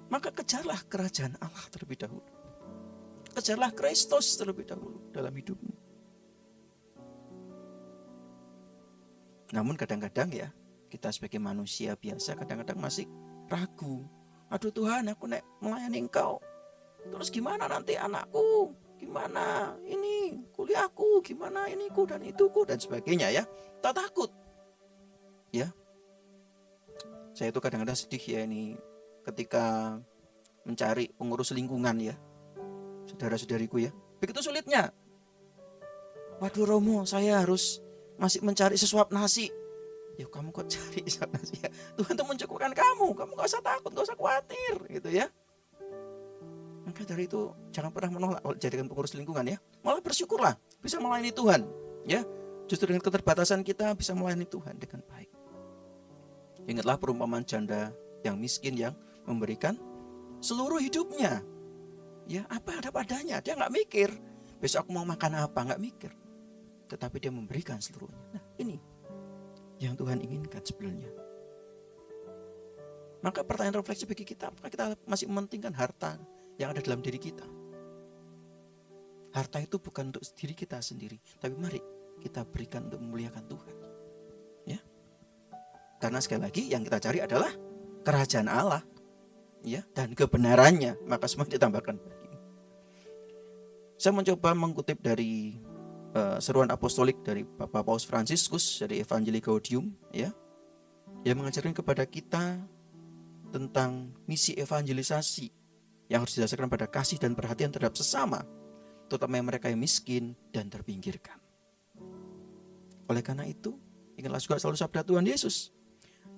C: Maka kejarlah kerajaan Allah terlebih dahulu. Kejarlah Kristus terlebih dahulu dalam hidupmu. Namun kadang-kadang ya, kita sebagai manusia biasa kadang-kadang masih ragu. Aduh Tuhan, aku melayani Engkau, terus gimana nanti anakku? Gimana ini kuliahku? Gimana iniku dan ituku dan sebagainya ya. Tak takut. Ya. Saya itu kadang-kadang sedih ya ini ketika mencari pengurus lingkungan ya. Saudara-saudariku ya. Begitu sulitnya. Waduh Romo, saya harus masih mencari sesuap nasi. Ya kamu kok cari sesuap nasi ya. Tuhan tuh mencukupkan kamu gak usah takut, gak usah khawatir gitu ya. Maka dari itu jangan pernah menolak jadikan pengurus lingkungan ya. Malah bersyukurlah bisa melayani Tuhan ya. Justru dengan keterbatasan kita bisa melayani Tuhan dengan baik. Ingatlah perumpamaan janda yang miskin yang memberikan seluruh hidupnya. Ya apa ada padanya, dia gak mikir besok aku mau makan apa, gak mikir. Tetapi dia memberikan seluruhnya. Nah ini yang Tuhan inginkan sebenarnya. Maka pertanyaan refleksi bagi kita, apakah kita masih mementingkan harta yang ada dalam diri kita? Harta itu bukan untuk diri kita sendiri, tapi mari kita berikan untuk memuliakan Tuhan. Ya. Karena sekali lagi yang kita cari adalah kerajaan Allah, ya, dan kebenarannya, maka semua ditambahkan bagimu. Saya mencoba mengutip dari seruan apostolik dari Bapak Paus Fransiskus dari Evangelii Gaudium, ya, yang mengajarkan kepada kita tentang misi evangelisasi yang harus didasarkan pada kasih dan perhatian terhadap sesama, terutama mereka yang miskin dan terpinggirkan. Oleh karena itu, ingatlah juga selalu sabda Tuhan Yesus,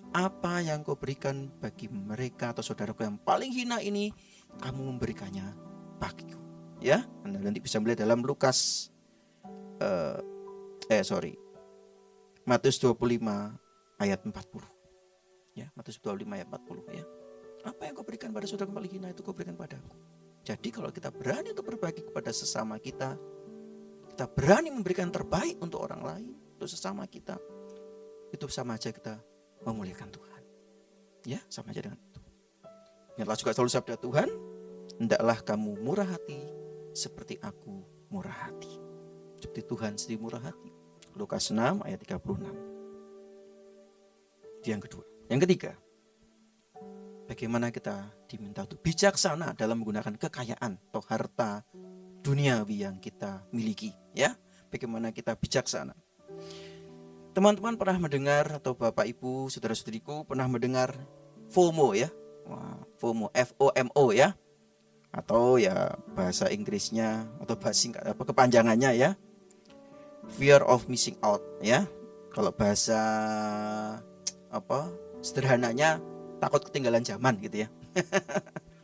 C: apa yang kau berikan bagi mereka atau saudaraku yang paling hina ini, kamu memberikannya bagiku. Ya, Anda nanti bisa melihat dalam Matius 25 ayat 40. Ya, Matius 25 ayat 40 ya. Apa yang kau berikan pada saudara paling hina itu kau berikan padaku. Jadi kalau kita berani untuk berbagi kepada sesama kita, kita berani memberikan terbaik untuk orang lain, untuk sesama kita, itu sama aja kita memuliakan Tuhan. Ya, sama aja dengan itu. Ingatlah juga selalu sabda Tuhan, hendaklah kamu murah hati seperti aku murah hati. Seperti Tuhan sendiri murah hati. Lukas 6 ayat 36. Itu yang kedua. Yang ketiga, bagaimana kita diminta untuk bijaksana dalam menggunakan kekayaan atau harta duniawi yang kita miliki. Ya, bagaimana kita bijaksana. Teman-teman pernah mendengar, atau Bapak Ibu, saudara-saudariku pernah mendengar FOMO ya? FOMO, FOMO ya? Atau ya bahasa Inggrisnya atau bahasa singkat apa kepanjangannya ya? Fear of missing out ya. Kalau bahasa apa sederhananya takut ketinggalan zaman gitu ya.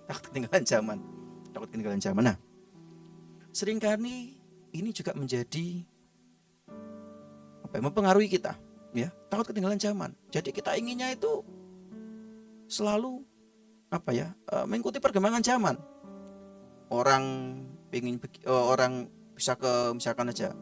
C: Takut ketinggalan zaman. Nah, seringkali ini juga menjadi mempengaruhi kita ya, takut ketinggalan zaman. Jadi kita inginnya itu selalu mengikuti perkembangan zaman. Orang bisa ke misalkan aja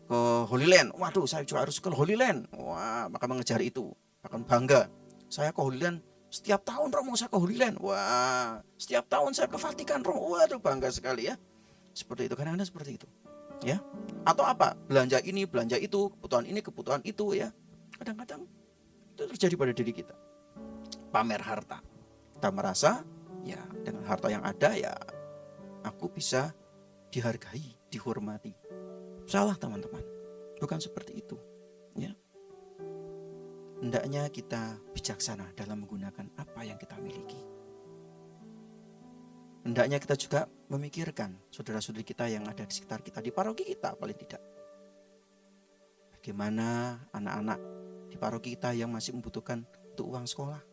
C: ke Holy Land. Waduh, saya juga harus ke Holy Land. Wah, maka mengejar itu, akan bangga. Saya ke Holy Land setiap tahun, Romo, saya ke Holy Land. Wah, setiap tahun saya ke Vatikan, Romo. Waduh, bangga sekali ya. Seperti itu, kadang-kadang seperti itu. Ya. Atau apa? Belanja ini, belanja itu, kebutuhan ini, kebutuhan itu ya. Kadang-kadang itu terjadi pada diri kita. Pamer harta. Kita merasa ya dengan harta yang ada ya aku bisa dihargai, dihormati. Salah teman-teman. Bukan seperti itu. Ya. Hendaknya kita bijaksana dalam menggunakan apa yang kita miliki. Hendaknya kita juga memikirkan saudara-saudari kita yang ada di sekitar kita, di paroki kita paling tidak. Bagaimana anak-anak di paroki kita yang masih membutuhkan untuk uang sekolah.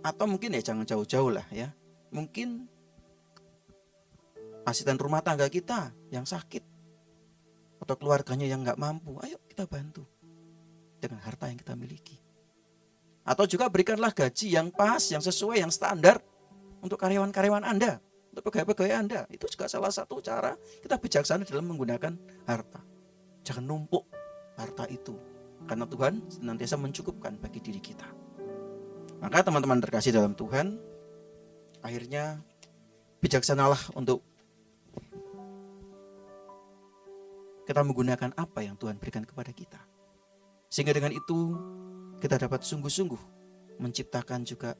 C: Atau mungkin ya jangan jauh-jauh lah ya. Mungkin asisten rumah tangga kita yang sakit. Atau keluarganya yang gak mampu. Ayo kita bantu dengan harta yang kita miliki. Atau juga berikanlah gaji yang pas, yang sesuai, yang standar untuk karyawan-karyawan Anda, untuk pegawai-pegawai Anda. Itu juga salah satu cara kita bijaksana dalam menggunakan harta. Jangan numpuk harta itu, karena Tuhan senantiasa mencukupkan bagi diri kita. Maka teman-teman terkasih dalam Tuhan, akhirnya bijaksanalah untuk kita menggunakan apa yang Tuhan berikan kepada kita. Sehingga dengan itu kita dapat sungguh-sungguh menciptakan juga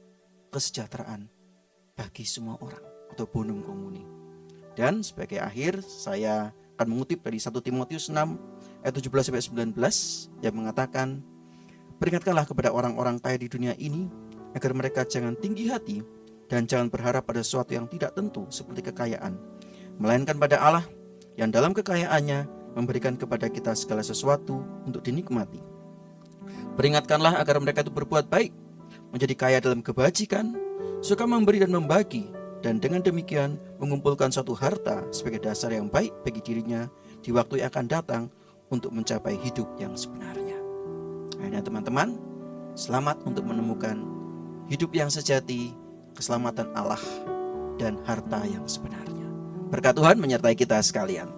C: kesejahteraan bagi semua orang atau bonum comuni. Dan sebagai akhir saya akan mengutip dari 1 Timotius 6 ayat 17-19 yang mengatakan, peringatkanlah kepada orang-orang kaya di dunia ini agar mereka jangan tinggi hati dan jangan berharap pada sesuatu yang tidak tentu seperti kekayaan, melainkan pada Allah yang dalam kekayaannya memberikan kepada kita segala sesuatu untuk dinikmati. Peringatkanlah agar mereka itu berbuat baik, menjadi kaya dalam kebajikan, suka memberi dan membagi, dan dengan demikian mengumpulkan suatu harta sebagai dasar yang baik bagi dirinya di waktu yang akan datang untuk mencapai hidup yang sebenarnya. Akhirnya teman-teman, selamat untuk menemukan hidup yang sejati, keselamatan Allah, dan harta yang sebenarnya. Berkat Tuhan menyertai kita sekalian.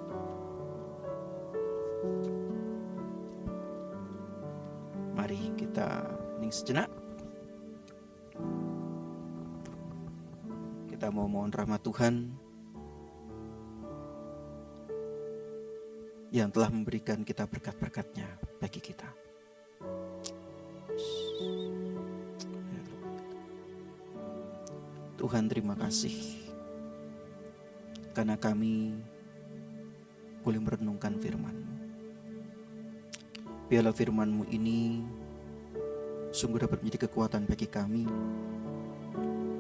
C: Mari kita hening sejenak. Kita mau mohon rahmat Tuhan yang telah memberikan kita berkat-berkatnya bagi kita. Tuhan terima kasih karena kami boleh merenungkan firman-Mu. Biarlah firman-Mu ini sungguh dapat menjadi kekuatan bagi kami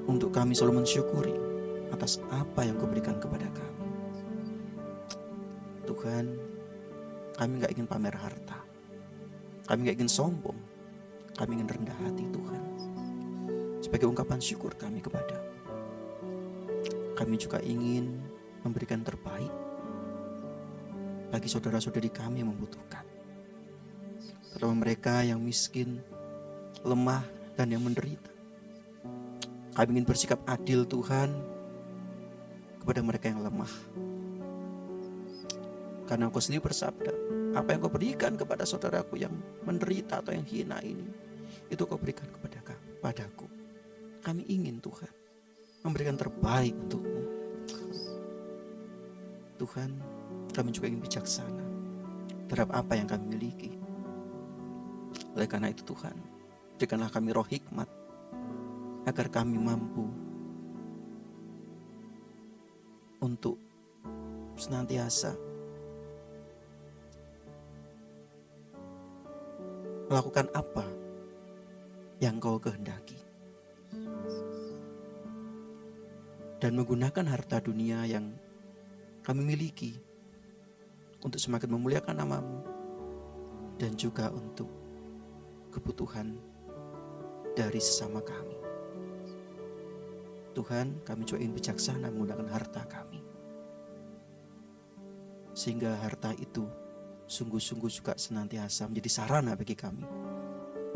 C: untuk kami selalu mensyukuri atas apa yang Kau berikan kepada kami. Tuhan, kami gak ingin pamer harta, kami gak ingin sombong, kami ingin rendah hati Tuhan, sebagai ungkapan syukur kami kepada-Mu. Kami juga ingin memberikan terbaik bagi saudara-saudari kami yang membutuhkan, terutama mereka yang miskin, lemah, dan yang menderita. Kami ingin bersikap adil Tuhan kepada mereka yang lemah, karena Engkau sendiri bersabda, apa yang Kau berikan kepada saudaraku yang menderita atau yang hina ini, itu Kau berikan padaku. Kami ingin Tuhan memberikan terbaik untuk-Mu. Tuhan, kami juga ingin bijaksana terhadap apa yang kami miliki. Oleh karena itu Tuhan, berikanlah kami roh hikmat agar kami mampu untuk senantiasa melakukan apa yang Kau kehendaki dan menggunakan harta dunia yang kami miliki untuk semakin memuliakan nama-Mu dan juga untuk kebutuhan dari sesama kami. Tuhan, kami juga ingin bijaksana menggunakan harta kami, sehingga harta itu sungguh-sungguh juga senantiasa menjadi sarana bagi kami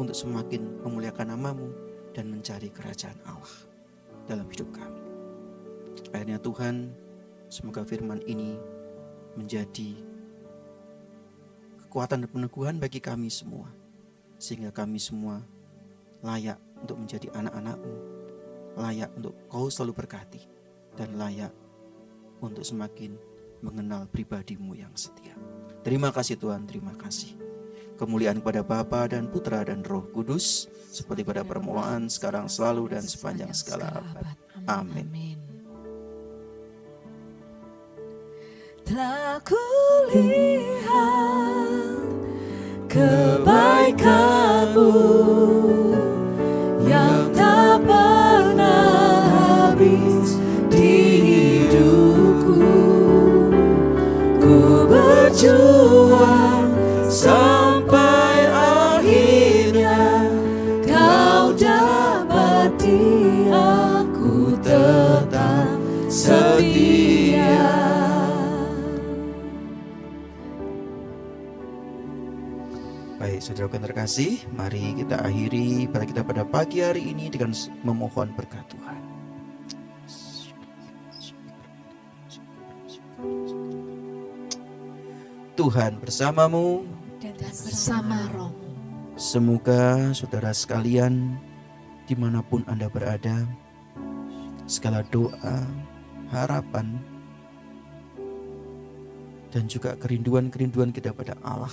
C: untuk semakin memuliakan nama-Mu dan mencari kerajaan Allah dalam hidup kami. Akhirnya Tuhan, semoga firman ini menjadi kekuatan dan peneguhan bagi kami semua, sehingga kami semua layak untuk menjadi anak-anak-Mu, layak untuk Kau selalu berkati, dan layak untuk semakin mengenal pribadi-Mu yang setia. Terima kasih Tuhan, terima kasih. Kemuliaan kepada Bapa dan Putra dan Roh Kudus, seperti pada permulaan, sekarang, selalu, dan sepanjang segala abad. Amin.
B: Telah kulihat kebaikan-Mu yang tak pernah habis di hidupku. Ku berjuang sampai akhirnya Kau dapati aku tetap setia.
C: Baik, saudara yang terkasih, mari kita akhiri pada kita pada pagi hari ini dengan memohon berkat Tuhan. Tuhan bersamamu
B: Dan bersama rohmu.
C: Semoga saudara sekalian dimanapun Anda berada, segala doa, harapan, dan juga kerinduan-kerinduan kita pada Allah,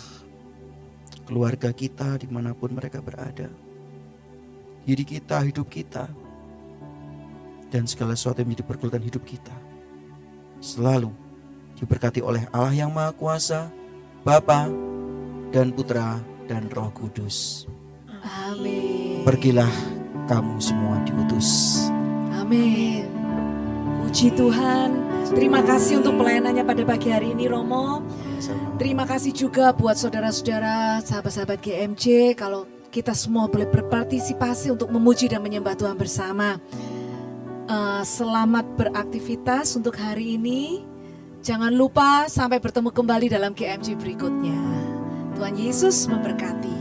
C: keluarga kita dimanapun mereka berada, diri kita, hidup kita, dan segala sesuatu yang menjadi pergulatan hidup kita, selalu diberkati oleh Allah yang Maha Kuasa, Bapa dan Putra dan Roh Kudus.
B: Amin.
C: Pergilah kamu semua diutus.
B: Amin. Puji Tuhan. Terima kasih untuk pelayanannya pada pagi hari ini Romo. Terima kasih juga buat saudara-saudara, sahabat-sahabat GMJ. Kalau kita semua boleh berpartisipasi untuk memuji dan menyembah Tuhan bersama. Selamat beraktivitas untuk hari ini. Jangan lupa sampai bertemu kembali dalam GMJ berikutnya. Tuhan Yesus memberkati.